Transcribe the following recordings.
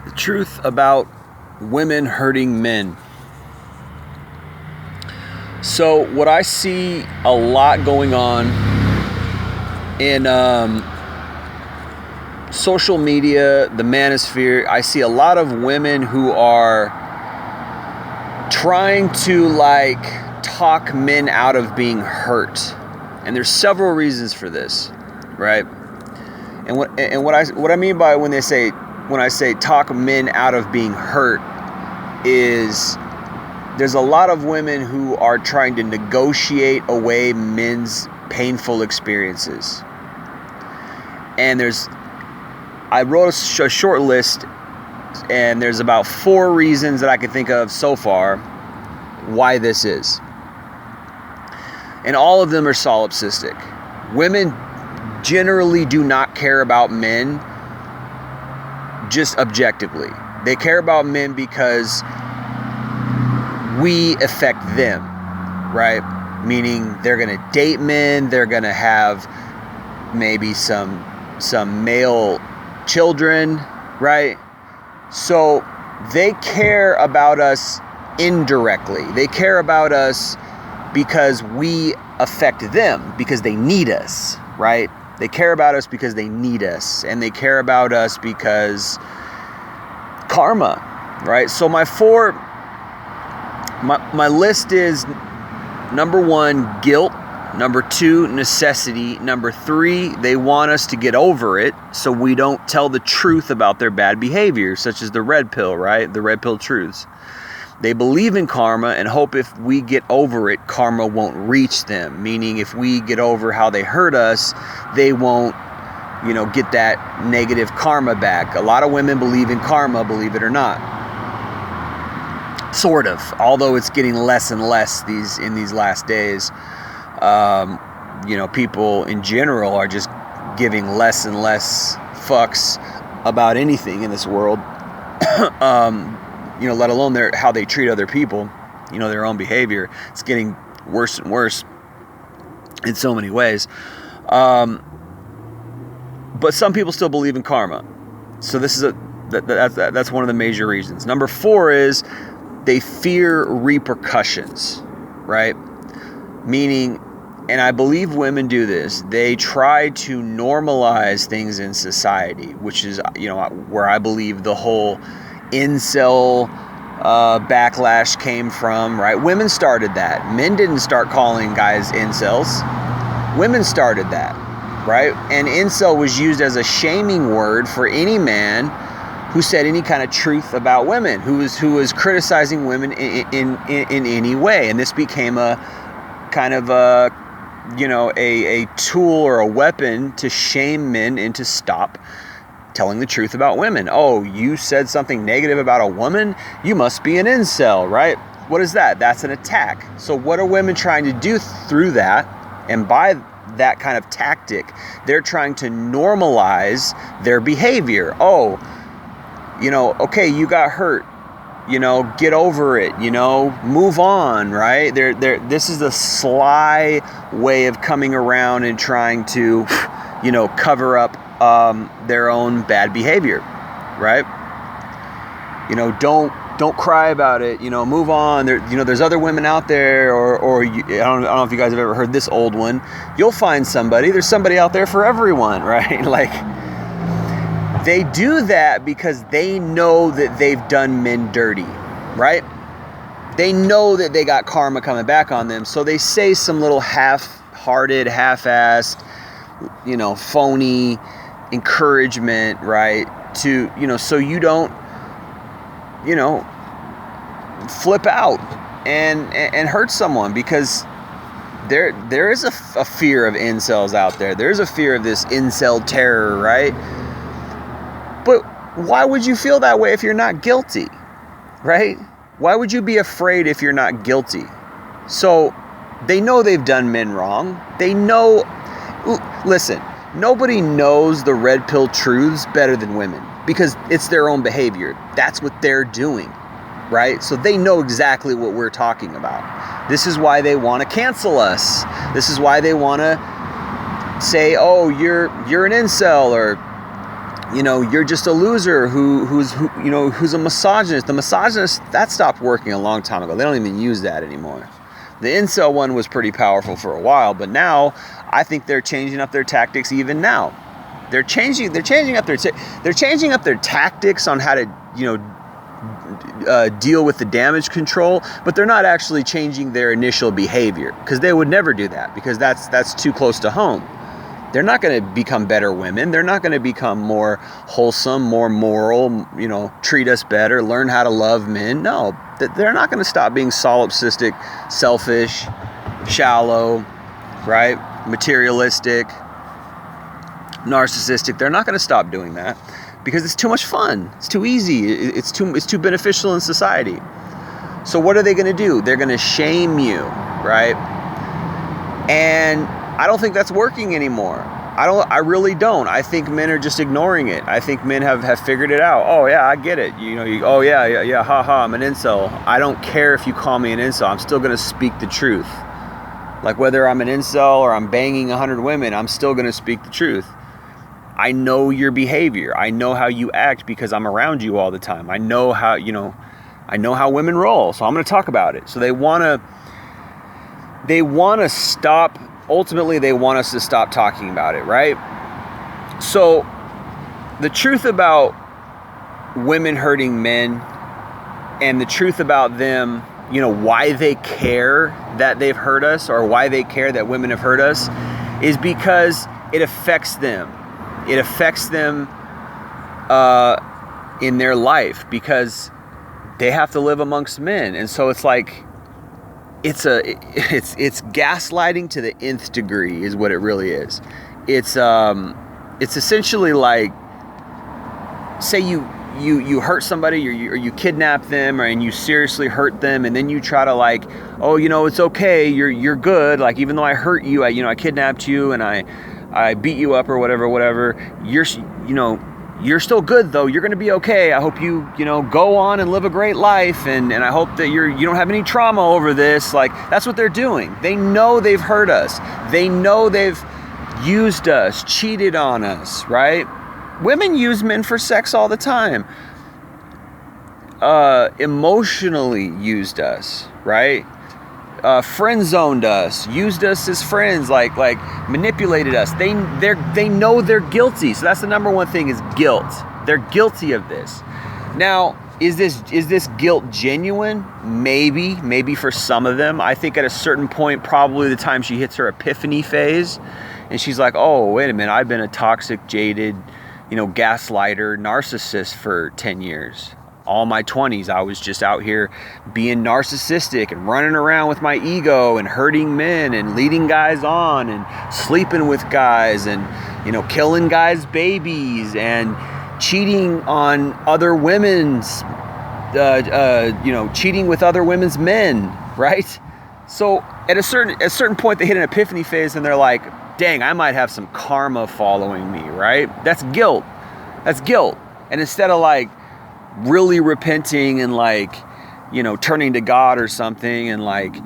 The truth about women hurting men. So what I see a lot going on in social media, the manosphere, I see a lot of women who are trying to talk men out of being hurt. And there's several reasons for this, right? And what I mean by when I say talk men out of being hurt is there's a lot of women who are trying to negotiate away men's painful experiences. And I wrote a short list, and there's about 4 reasons that I can think of so far why this is. And all of them are solipsistic. Women generally do not care about men just objectively. They care about men because we affect them, right? Meaning they're gonna date men, they're gonna have maybe some male children, right? So they care about us indirectly. They care about us because we affect them, because they need us, right? They care about us because they need us, and they care about us because karma, right? So my list is: number 1, guilt; number 2, necessity; number 3, they want us to get over it so we don't tell the truth about their bad behavior, such as the red pill, right? The red pill truths. They believe in karma and hope if we get over it, karma won't reach them. Meaning if we get over how they hurt us, they won't, get that negative karma back. A lot of women believe in karma, believe it or not. Sort of, although it's getting less and less in these last days. People in general are just giving less and less fucks about anything in this world. Let alone how they treat other people, their own behavior. It's getting worse and worse in so many ways. But some people still believe in karma. So this is that's one of the major reasons. Number 4 is they fear repercussions, right? Meaning, and I believe women do this, they try to normalize things in society, which is, where I believe the whole incel backlash came from, right? Women started that. Men didn't start calling guys incels. Women started that, right? And incel was used as a shaming word for any man who said any kind of truth about women, who was criticizing women in any way. And this became a kind of a tool or a weapon to shame men into stop telling the truth about women. Oh, you said something negative about a woman? You must be an incel, right? What is that? That's an attack. So what are women trying to do through that? And by that kind of tactic, they're trying to normalize their behavior. Oh, okay, you got hurt. Get over it, move on, right? This is a sly way of coming around and trying to, cover up their own bad behavior, right? Don't cry about it, move on. There's other women out there, or I don't know if you guys have ever heard this old one. You'll find somebody. There's somebody out there for everyone, right? They do that because they know that they've done men dirty, right? They know that they got karma coming back on them, so they say some little half-hearted, half-assed, phony encouragement, right? To, so you don't, flip out and hurt someone, because there is a fear of incels out there. There's a fear of this incel terror, right? But why would you feel that way if you're not guilty, right? Why would you be afraid if you're not guilty? So they know they've done men wrong. They know, listen, nobody knows the red pill truths better than women, because it's their own behavior. That's what they're doing, right? So they know exactly what we're talking about. This is why they want to cancel us. This is why they want to say, oh, you're an incel, or you're just a loser who's a misogynist. The misogynist, that stopped working a long time ago. They don't even use that anymore. The incel one was pretty powerful for a while, but now I think they're changing up their tactics even now. They're changing up their tactics on how to, deal with the damage control, but they're not actually changing their initial behavior, because they would never do that, because that's too close to home. They're not going to become better women. They're not going to become more wholesome, more moral, treat us better, learn how to love men. No, they're not going to stop being solipsistic, selfish, shallow, right? Materialistic, narcissistic. They're not going to stop doing that because it's too much fun. It's too easy. It's too beneficial in society. So what are they going to do? They're going to shame you, right? And I don't think that's working anymore. I really don't. I think men are just ignoring it. I think men have figured it out. Oh yeah, I get it. Oh yeah, haha, I'm an incel. I don't care if you call me an incel. I'm still gonna speak the truth. Like whether I'm an incel or I'm banging 100 women, I'm still gonna speak the truth. I know your behavior. I know how you act because I'm around you all the time. I know how women roll. So I'm gonna talk about it. So they wanna stop. Ultimately, they want us to stop talking about it, right? So the truth about women hurting men and the truth about them, why they care that they've hurt us or why they care that women have hurt us is because it affects them. It affects them in their life because they have to live amongst men. And so it's like, it's gaslighting to the nth degree is what it really is. It's essentially like, say you hurt somebody or you kidnap them and you seriously hurt them, and then you try to like, oh, it's okay, you're good, like even though I hurt you, I kidnapped you and I beat you up or whatever, you're still good though. You're going to be okay. I hope you go on and live a great life. And I hope that you don't have any trauma over this. Like that's what they're doing. They know they've hurt us. They know they've used us, cheated on us, right? Women use men for sex all the time. Emotionally used us, right? Friend zoned us, used us as friends, like manipulated us. They know they're guilty. So that's the number one thing is guilt. They're guilty of this. Now, is this guilt genuine? Maybe for some of them. I think at a certain point, probably the time she hits her epiphany phase, and she's like, oh, wait a minute, I've been a toxic, jaded, gaslighter, narcissist for 10 years. All my 20s, I was just out here being narcissistic and running around with my ego and hurting men and leading guys on and sleeping with guys and, killing guys' babies and cheating on other women's, cheating with other women's men, right? So at a certain point, they hit an epiphany phase and they're like, dang, I might have some karma following me, right? That's guilt. And instead of like, really repenting and like, turning to God or something and like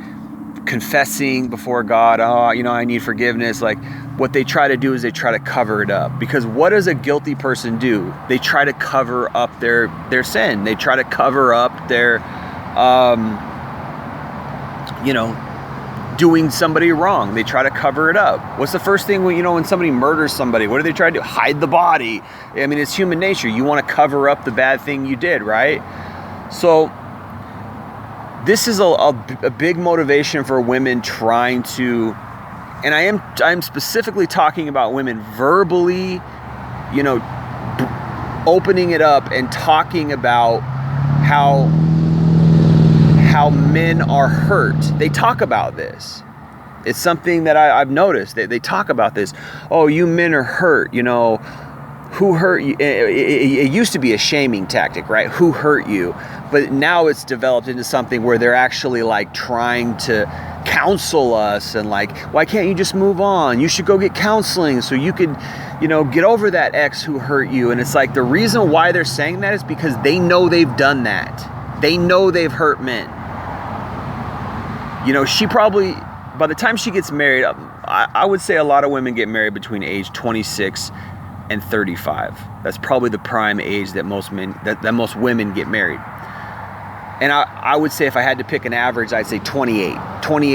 confessing before God, I need forgiveness. Like what they try to do is they try to cover it up, because what does a guilty person do? They try to cover up their sin. They try to cover up their, doing somebody wrong. They try to cover it up. What's the first thing when somebody murders somebody? What do they try to do? Hide the body. I mean, it's human nature. You want to cover up the bad thing you did, right? So this is a big motivation for women trying to, and I'm specifically talking about women verbally, opening it up and talking about how men are hurt. They talk about this. It's something that I've noticed. They talk about this. Oh, you men are hurt. Who hurt you? It used to be a shaming tactic, right? Who hurt you? But now it's developed into something where they're actually like trying to counsel us and like, why can't you just move on? You should go get counseling so you could, get over that ex who hurt you. And it's like the reason why they're saying that is because they know they've done that. They know they've hurt men. She probably, by the time she gets married, I would say a lot of women get married between age 26 and 35. That's probably the prime age that most men, that most women get married. And I would say if I had to pick an average, I'd say 28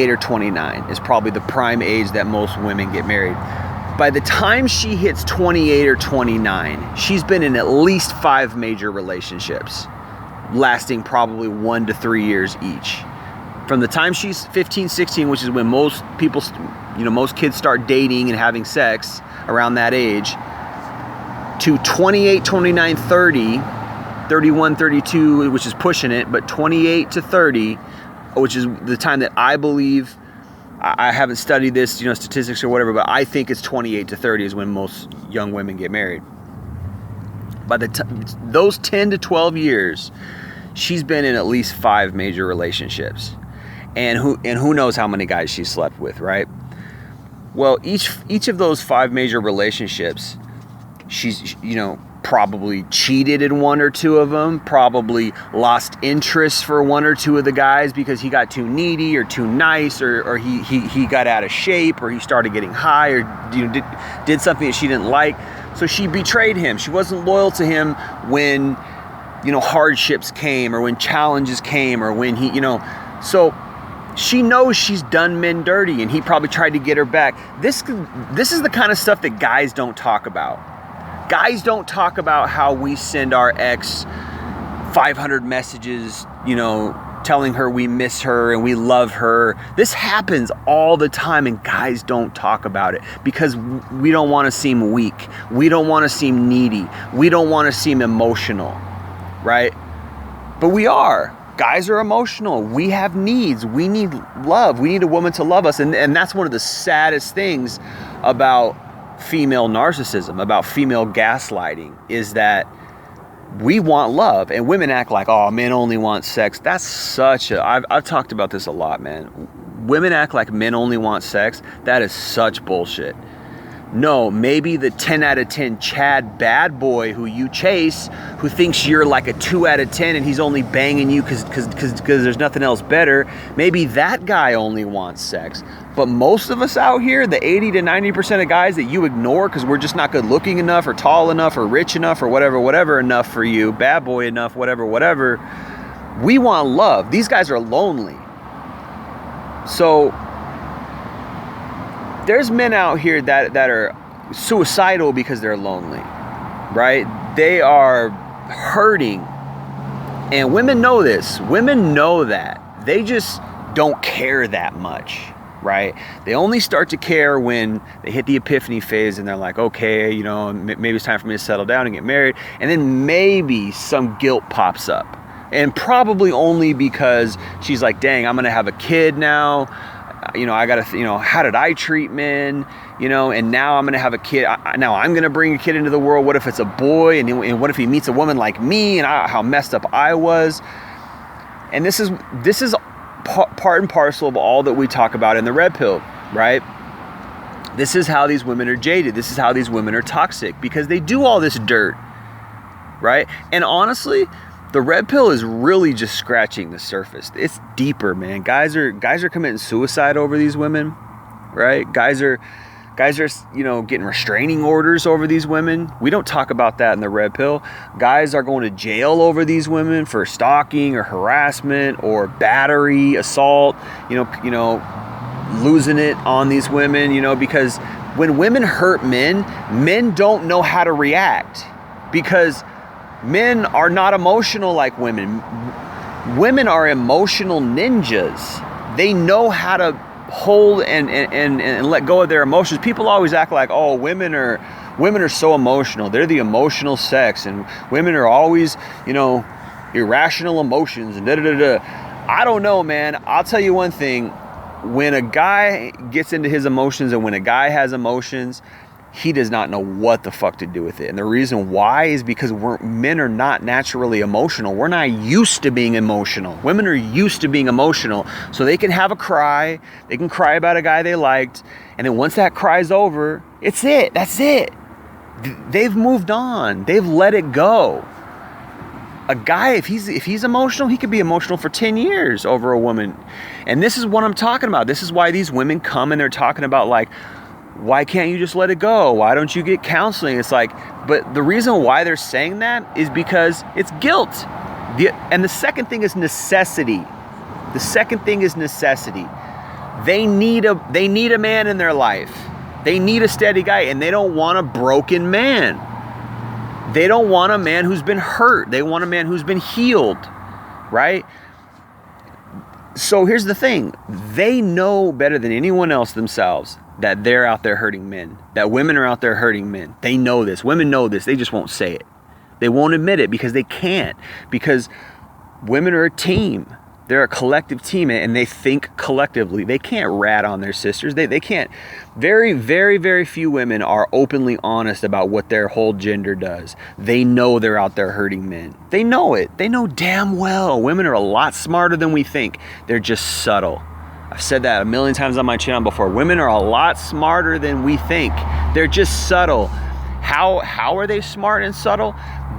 or 29 is probably the prime age that most women get married. By the time she hits 28 or 29, she's been in at least 5 major relationships, lasting probably 1 to 3 years each. From the time she's 15, 16, which is when most people, most kids start dating and having sex around that age, to 28, 29, 30, 31, 32, which is pushing it, but 28 to 30, which is the time that I believe, I haven't studied this, statistics or whatever, but I think it's 28 to 30 is when most young women get married. By the time those 10 to 12 years, she's been in at least 5 major relationships, and who knows how many guys she slept with, right? Well, each of those 5 major relationships, she's probably cheated in 1 or 2 of them, probably lost interest for 1 or 2 of the guys because he got too needy or too nice, or he got out of shape, or he started getting high, or did something that she didn't like. So she betrayed him. She wasn't loyal to him when hardships came, or when challenges came, or when so she knows she's done men dirty, and he probably tried to get her back. This is the kind of stuff that guys don't talk about. Guys don't talk about how we send our ex 500 messages, telling her we miss her and we love her. This happens all the time, and guys don't talk about it because we don't want to seem weak. We don't want to seem needy. We don't want to seem emotional, right? But we are. Guys are emotional. We have needs. We need love. We need a woman to love us. And that's one of the saddest things about female narcissism, about female gaslighting, is that we want love, and women act like, oh, men only want sex. That's such a, I've talked about this a lot, man. Women act like men only want sex. That is such bullshit. No, maybe the 10 out of 10 Chad bad boy who you chase, who thinks you're like a 2 out of 10 and he's only banging you because there's nothing else better, maybe that guy only wants sex. But most of us out here, the 80 to 90% of guys that you ignore because we're just not good looking enough, or tall enough, or rich enough, or whatever enough for you, bad boy enough, whatever, we want love. These guys are lonely. So there's men out here that are suicidal because they're lonely, right? They are hurting. And women know this. Women know that. They just don't care that much, right? They only start to care when they hit the epiphany phase and they're like, okay, maybe it's time for me to settle down and get married. And then maybe some guilt pops up. And probably only because she's like, dang, I'm going to have a kid now. I got to, how did I treat men? And now I'm going to have a kid. Now I'm going to bring a kid into the world. What if it's a boy? And what if he meets a woman like me, and how messed up I was? And this is part and parcel of all that we talk about in the Red Pill, right? This is how these women are jaded. This is how these women are toxic, because they do all this dirt, right? And honestly, the Red Pill is really just scratching the surface. It's deeper, man. Guys are committing suicide over these women, right? Guys are getting restraining orders over these women. We don't talk about that in the Red Pill. Guys are going to jail over these women for stalking or harassment or battery, assault, losing it on these women, because when women hurt men don't know how to react, because men are not emotional like women. Women are emotional ninjas. They know how to hold and let go of their emotions. People always act like, oh, women are so emotional. They're the emotional sex, and women are always, irrational emotions and da-da-da-da. I don't know, man. I'll tell you one thing. When a guy gets into his emotions, and when a guy has emotions, he does not know what the fuck to do with it. And the reason why is because men are not naturally emotional. We're not used to being emotional. Women are used to being emotional. So they can have a cry. They can cry about a guy they liked. And then once that cry's over, it's it. That's it. They've moved on. They've let it go. A guy, if he's emotional, he could be emotional for 10 years over a woman. And this is what I'm talking about. This is why these women come and they're talking about like, why can't you just let it go? Why don't you get counseling? It's like, but the reason why they're saying that is because it's guilt. And the second thing is necessity. The second thing is necessity. They need a man in their life. They need a steady guy, and they don't want a broken man. They don't want a man who's been hurt. They want a man who's been healed, right? So here's the thing. They know better than anyone else themselves that they're out there hurting men, that women are out there hurting men. They know this. Women know this. They just won't say it. They won't admit it because they can't, because women are a team. They're a collective team, and they think collectively. They can't rat on their sisters. They can't. Very, very, very few women are openly honest about what their whole gender does. They know they're out there hurting men. They know it. They know damn well. Women are a lot smarter than we think. They're just subtle. I've said that a million times on my channel before. Women are a lot smarter than we think. They're just subtle. How are they smart and subtle?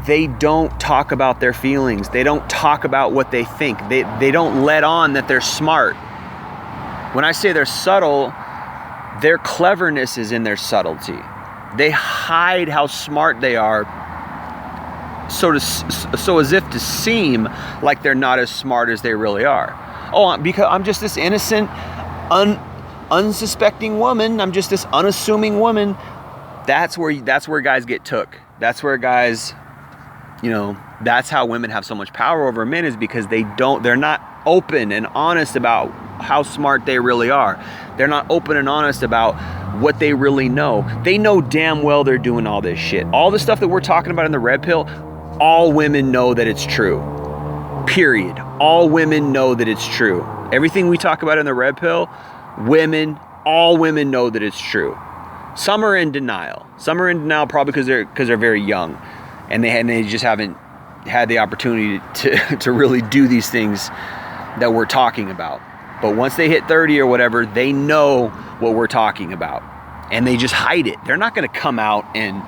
They don't talk about their feelings. They don't talk about what they think. They don't let on that they're smart. When I say they're subtle, their cleverness is in their subtlety. They hide how smart they are so as if to seem like they're not as smart as they really are. Oh, because I'm just this innocent, unsuspecting woman. I'm just this unassuming woman. That's where guys get took. That's where guys, that's how women have so much power over men, is because they're not open and honest about how smart they really are. They're not open and honest about what they really know. They know damn well they're doing all this shit. All the stuff that we're talking about in the red pill, all women know that it's true. Period. All women know that it's true. Everything we talk about in the red pill, all women know that it's true. Some are in denial. Some are in denial probably because they're very young, and they just haven't had the opportunity to really do these things that we're talking about. But once they hit 30 or whatever, they know what we're talking about, and they just hide it. They're not going to come out and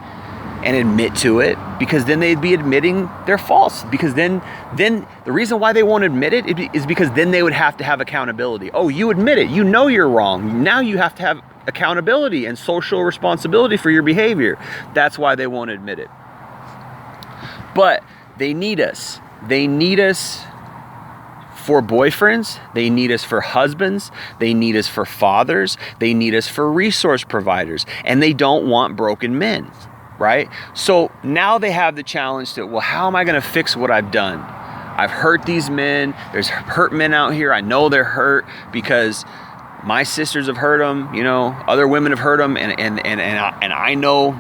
admit to it, because then they'd be admitting they're false. Because then the reason why they won't admit it is because then they would have to have accountability. Oh, you admit it. You know you're wrong. Now you have to have accountability and social responsibility for your behavior. That's why they won't admit it. But they need us. They need us for boyfriends. They need us for husbands. They need us for fathers. They need us for resource providers. And they don't want broken men, right? So now they have the challenge to, well, how am I going to fix what I've done? I've hurt these men. There's hurt men out here. I know they're hurt because my sisters have hurt them, other women have hurt them, and I know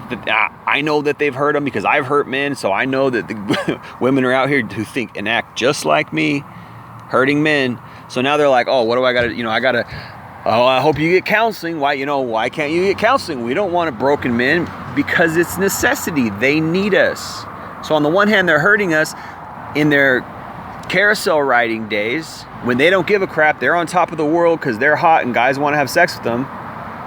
that they've hurt them because I've hurt men. So I know that the women are out here who think and act just like me, hurting men. So now they're like, oh, what do I gotta, I hope you get counseling. Why can't you get counseling? We don't want a broken men, because it's necessity. They need us. So on the one hand, they're hurting us in their carousel riding days, when they don't give a crap. They're on top of the world because they're hot and guys want to have sex with them.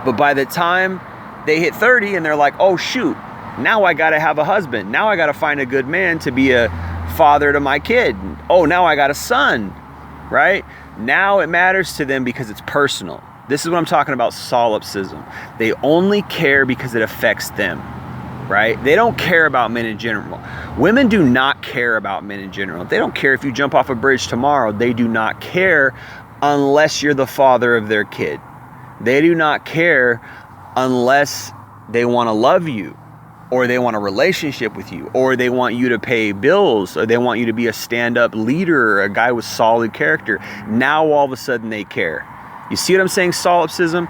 But by the time they hit 30 and they're like, oh shoot, now I got to have a husband. Now I got to find a good man to be a father to my kid. Oh, now I got a son, right? Now it matters to them because it's personal. This is what I'm talking about, solipsism. They only care because it affects them, right? They don't care about men in general. Women do not care about men in general. They don't care if you jump off a bridge tomorrow. They do not care unless you're the father of their kid. They do not care unless they want to love you, or they want a relationship with you, or they want you to pay bills, or they want you to be a stand-up leader, or a guy with solid character. Now all of a sudden they care. You see what I'm saying? Solipsism.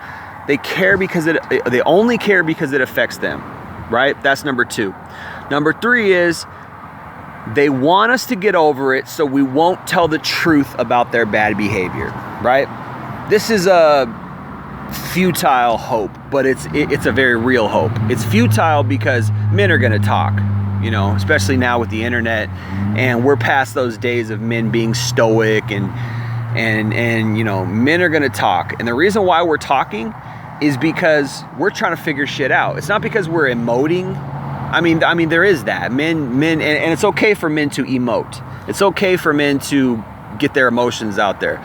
They care because they only care because it affects them, right? That's number 2. Number 3 is they want us to get over it so we won't tell the truth about their bad behavior, right? This is a futile hope, but it's a very real hope. It's futile because men are going to talk, especially now with the internet, and we're past those days of men being stoic and men are going to talk. And the reason why we're talking is because we're trying to figure shit out. It's not because we're emoting. I mean there is that. Men and it's okay for men to emote. It's okay for men to get their emotions out there.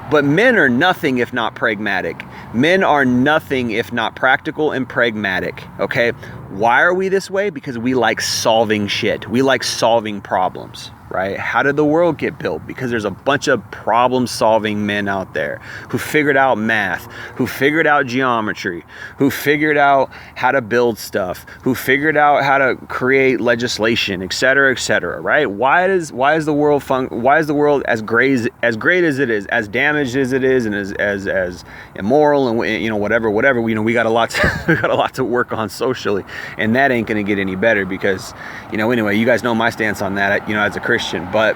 But men are nothing if not pragmatic. Men are nothing if not practical and pragmatic, okay? Why are we this way? Because we like solving shit. We like solving problems, right? How did the world get built? Because there's a bunch of problem-solving men out there who figured out math, who figured out geometry, who figured out how to build stuff, who figured out how to create legislation, et cetera, right? Why is the world as great as it is, as damaged as it is, and as immoral and, you know, whatever, you know, we got a lot to work on socially, and that ain't gonna get any better because, you know, anyway, you guys know my stance on that, you know, as a Christian. But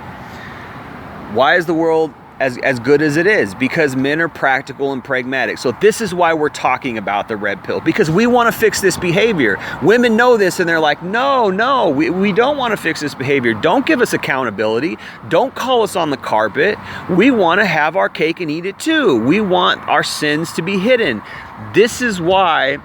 why is the world as good as it is? Because men are practical and pragmatic. So this is why we're talking about the red pill, because we want to fix this behavior. Women know this and they're like, no, we don't want to fix this behavior. Don't give us accountability. Don't call us on the carpet. We want to have our cake and eat it too. We want our sins to be hidden. This is why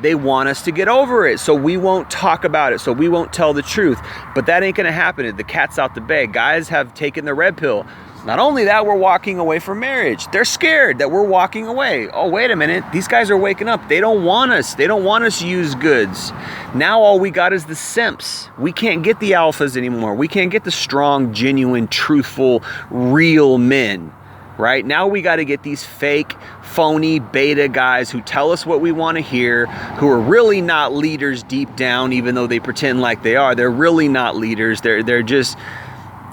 they want us to get over it, so we won't talk about it, so we won't tell the truth. But that ain't gonna happen. The cat's out the bag. Guys have taken the red pill. Not only that, we're walking away from marriage. They're scared that we're walking away. Oh, wait a minute. These guys are waking up. They don't want us. They don't want us used goods. Now all we got is the simps. We can't get the alphas anymore. We can't get the strong, genuine, truthful, real men. Right? Now we got to get these fake, phony beta guys who tell us what we want to hear, who are really not leaders deep down, even though they pretend like they are. They're really not leaders. They're just,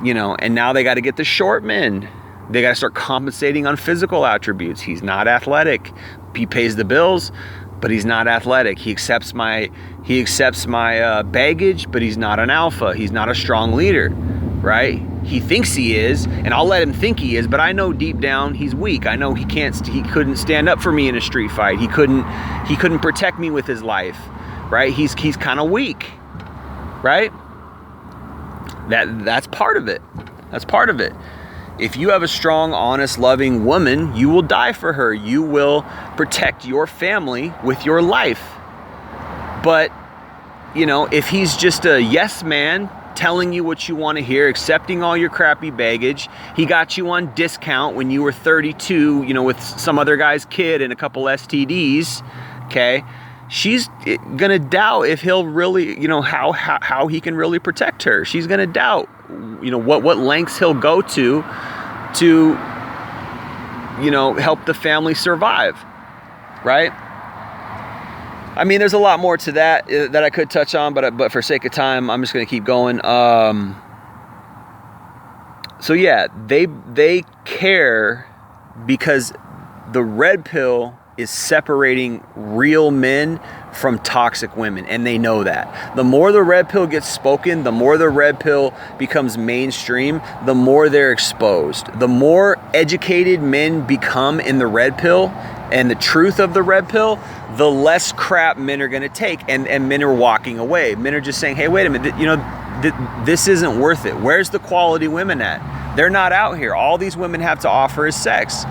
you know, and now they got to get the short men. They got to start compensating on physical attributes. He's not athletic. He pays the bills, but he's not athletic. He accepts my baggage, but he's not an alpha. He's not a strong leader, right? He thinks he is, and I'll let him think he is, but I know deep down he's weak. I know he couldn't stand up for me in a street fight. He couldn't protect me with his life, right? He's kind of weak, right? That's part of it. That's part of it. If you have a strong, honest, loving woman, you will die for her. You will protect your family with your life. But, you know, if he's just a yes man, telling you what you want to hear, accepting all your crappy baggage. He got you on discount when you were 32, you know, with some other guy's kid and a couple STDs, okay? She's gonna doubt if he'll really, you know, how he can really protect her. She's gonna doubt, you know, what lengths he'll go to, you know, help the family survive, right? I mean, there's a lot more to that I could touch on, but for sake of time, I'm just going to keep going. So yeah, they care because the red pill is separating real men from toxic women, and they know that. The more the red pill gets spoken, the more the red pill becomes mainstream, the more they're exposed. The more educated men become in the red pill and the truth of the red pill, the less crap men are going to take, and men are walking away. Men are just saying, hey, wait a minute, you know, this isn't worth it. Where's the quality women at? They're not out here. All these women have to offer is sex.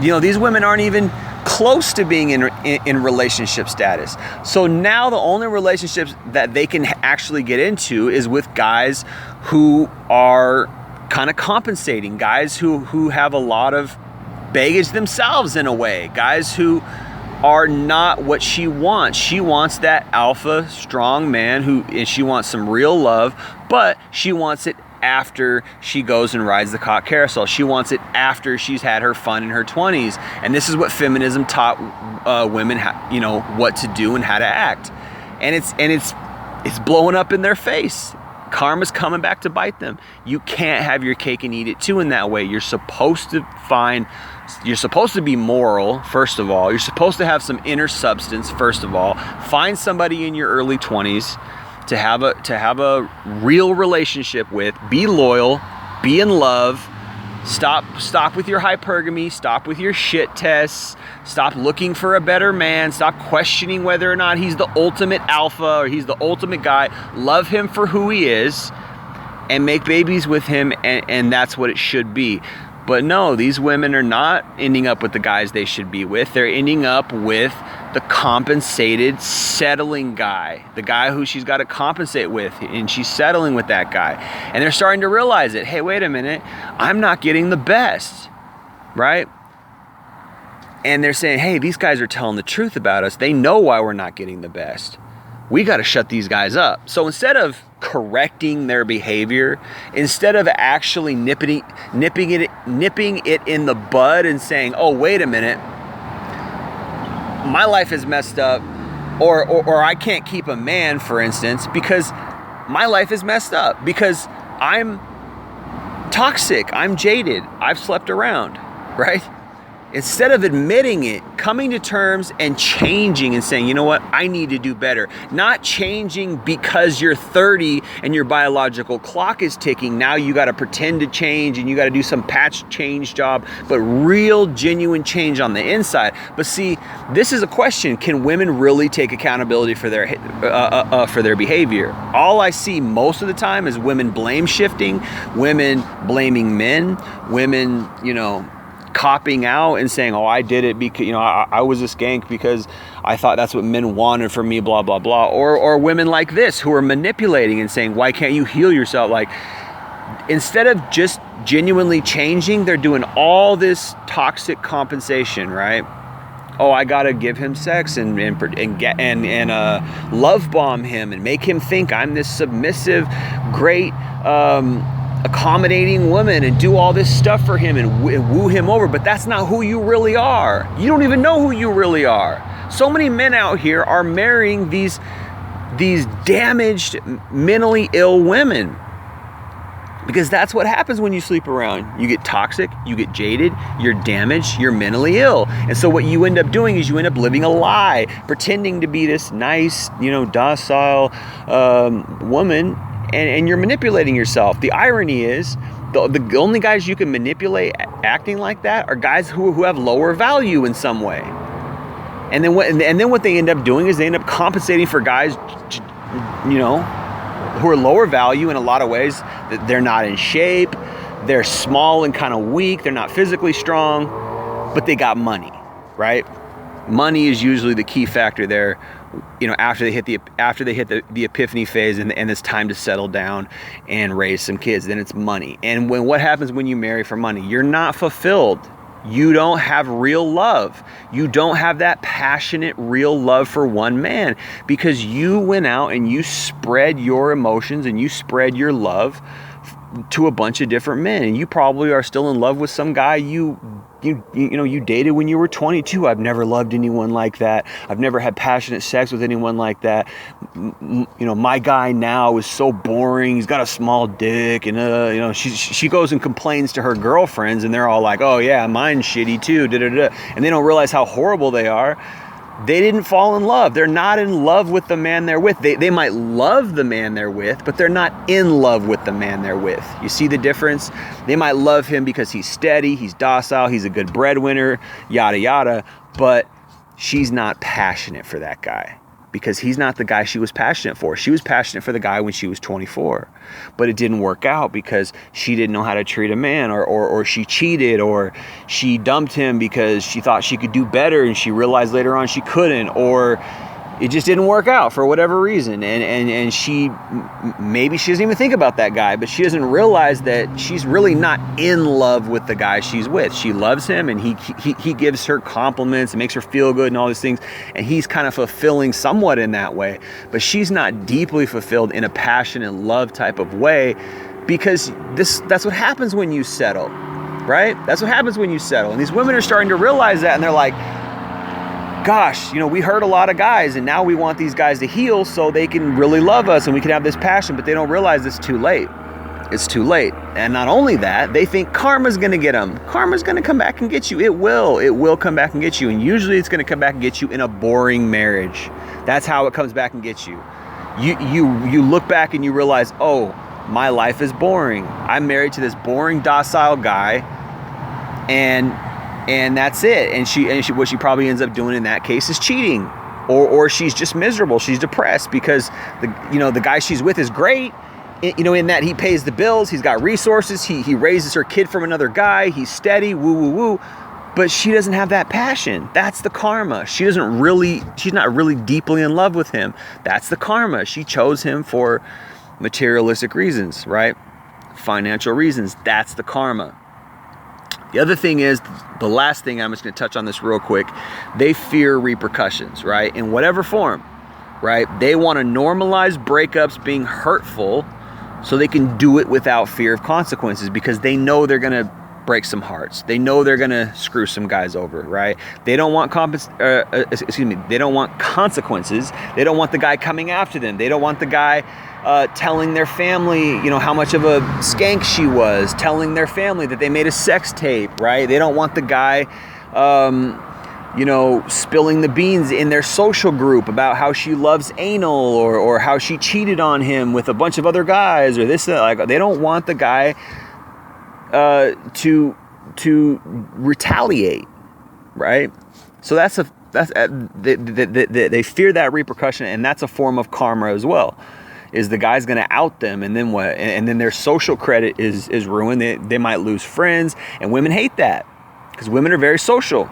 You know, these women aren't even close to being in relationship status. So now the only relationships that they can actually get into is with guys who are kind of compensating, guys who have a lot of baggage themselves in a way, guys who are not what she wants. She wants that alpha strong man and she wants some real love, but she wants it after she goes and rides the cock carousel. She wants it after she's had her fun in her 20s. And this is what feminism taught women, you know, what to do and how to act. And it's blowing up in their face. Karma's coming back to bite them. You can't have your cake and eat it too in that way. You're supposed to be moral, first of all. You're supposed to have some inner substance, first of all. Find somebody in your early 20s to have a real relationship with. Be loyal, be in love. Stop with your hypergamy, stop with your shit tests, stop looking for a better man, stop questioning whether or not he's the ultimate alpha or he's the ultimate guy. Love him for who he is and make babies with him, and that's what it should be. But no, these women are not ending up with the guys they should be with. They're ending up with the compensated, settling guy. The guy who she's got to compensate with, and she's settling with that guy. And they're starting to realize it. Hey, wait a minute. I'm not getting the best. right? And they're saying, hey, these guys are telling the truth about us. They know why we're not getting the best. We got to shut these guys up. So instead of correcting their behavior, instead of actually nipping it in the bud and saying, oh, wait a minute, my life is messed up, or I can't keep a man, for instance, because my life is messed up, because I'm toxic, I'm jaded, I've slept around, right? Instead of admitting it, coming to terms and changing and saying, you know what, I need to do better. Not changing because you're 30 and your biological clock is ticking. Now you got to pretend to change and you got to do some patch change job, but real genuine change on the inside. But see, this is a question. Can women really take accountability for their behavior? All I see most of the time is women blame shifting, women blaming men, women, copping out and saying, oh, I did it because, I was a skank because I thought that's what men wanted from me, blah, blah, blah. Or women like this who are manipulating and saying, why can't you heal yourself? Like, instead of just genuinely changing, they're doing all this toxic compensation, right? Oh, I gotta give him sex and love bomb him and make him think I'm this submissive, great, accommodating woman and do all this stuff for him and woo him over. But that's not who you really are. You don't even know who you really are. So many men out here are marrying these damaged, mentally ill women, because that's what happens when you sleep around. You get toxic, you get jaded, you're damaged, you're mentally ill. And so what you end up doing is you end up living a lie, pretending to be this nice, docile woman, and you're manipulating yourself. The irony is, the only guys you can manipulate acting like that are guys who have lower value in some way. And then what they end up doing is they end up compensating for guys, who are lower value in a lot of ways. They're not in shape, they're small and kind of weak, they're not physically strong, but they got money, right? Money is usually the key factor there. After they hit the epiphany phase and it's time to settle down and raise some kids, then it's money. And what happens when you marry for money? You're not fulfilled. You don't have real love. You don't have that passionate, real love for one man, because you went out and you spread your emotions and you spread your love to a bunch of different men. And you probably are still in love with some guy you dated when you were 22. I've never loved anyone like that. I've never had passionate sex with anyone like that. My guy now is so boring. He's got a small dick, and she goes and complains to her girlfriends, and they're all like, "Oh yeah, mine's shitty too." And they don't realize how horrible they are. They didn't fall in love. They're not in love with the man they're with. They might love the man they're with, but they're not in love with the man they're with. You see the difference? They might love him because he's steady, he's docile, he's a good breadwinner, yada, yada, but she's not passionate for that guy because he's not the guy she was passionate for. She was passionate for the guy when she was 24, but it didn't work out because she didn't know how to treat a man, or she cheated, or she dumped him because she thought she could do better and she realized later on she couldn't, or it just didn't work out for whatever reason. And she, maybe she doesn't even think about that guy, but she doesn't realize that she's really not in love with the guy she's with. She loves him, and he gives her compliments and makes her feel good and all these things. And he's kind of fulfilling somewhat in that way, but she's not deeply fulfilled in a passionate love type of way, because that's what happens when you settle, right? That's what happens when you settle. And these women are starting to realize that, and they're like, gosh, we hurt a lot of guys, and now we want these guys to heal so they can really love us and we can have this passion, but they don't realize it's too late. It's too late. And not only that, they think karma's going to get them. Karma's going to come back and get you. It will come back and get you. And usually it's going to come back and get you in a boring marriage. That's how it comes back and gets you. You look back and you realize, oh, my life is boring. I'm married to this boring, docile guy, and that's it. And what she probably ends up doing in that case is cheating, or she's just miserable. She's depressed because the guy she's with is great, in that he pays the bills, he's got resources, he raises her kid from another guy, he's steady, woo woo woo, but she doesn't have that passion. That's the karma. She's not really deeply in love with him. That's the karma. She chose him for materialistic reasons, right? Financial reasons. That's the karma. The other thing is, the last thing, I'm just going to touch on this real quick. They fear repercussions, right? In whatever form, right? They want to normalize breakups being hurtful so they can do it without fear of consequences, because they know they're going to break some hearts. They know they're going to screw some guys over, right? They don't want they don't want consequences. They don't want the guy coming after them. They don't want the guy telling their family, how much of a skank she was, telling their family that they made a sex tape, right? They don't want the guy, spilling the beans in their social group about how she loves anal or how she cheated on him with a bunch of other guys or this, like, they don't want the guy to retaliate, right? So they fear that repercussion, and that's a form of karma as well. Is the guy's going to out them, and then what? And then their social credit is ruined. They might lose friends, and women hate that because women are very social,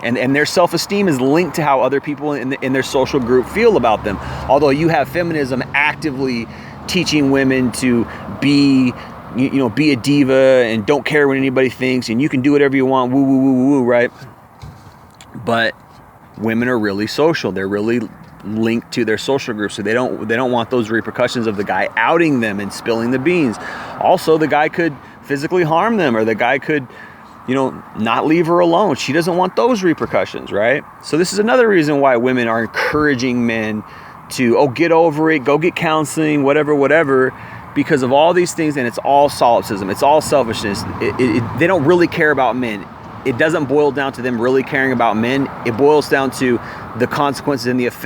and their self-esteem is linked to how other people in their social group feel about them. Although you have feminism actively teaching women to be a diva and don't care what anybody thinks, and you can do whatever you want, woo, woo, woo, woo, woo, right? But women are really social. They're really linked to their social group, so they don't want those repercussions of the guy outing them and spilling the beans. Also, the guy could physically harm them, or the guy could, not leave her alone. She doesn't want those repercussions, right? So this is another reason why women are encouraging men to, get over it, go get counseling, whatever, because of all these things. And it's all solipsism. It's all selfishness. They don't really care about men. It doesn't boil down to them really caring about men. It boils down to the consequences and the effects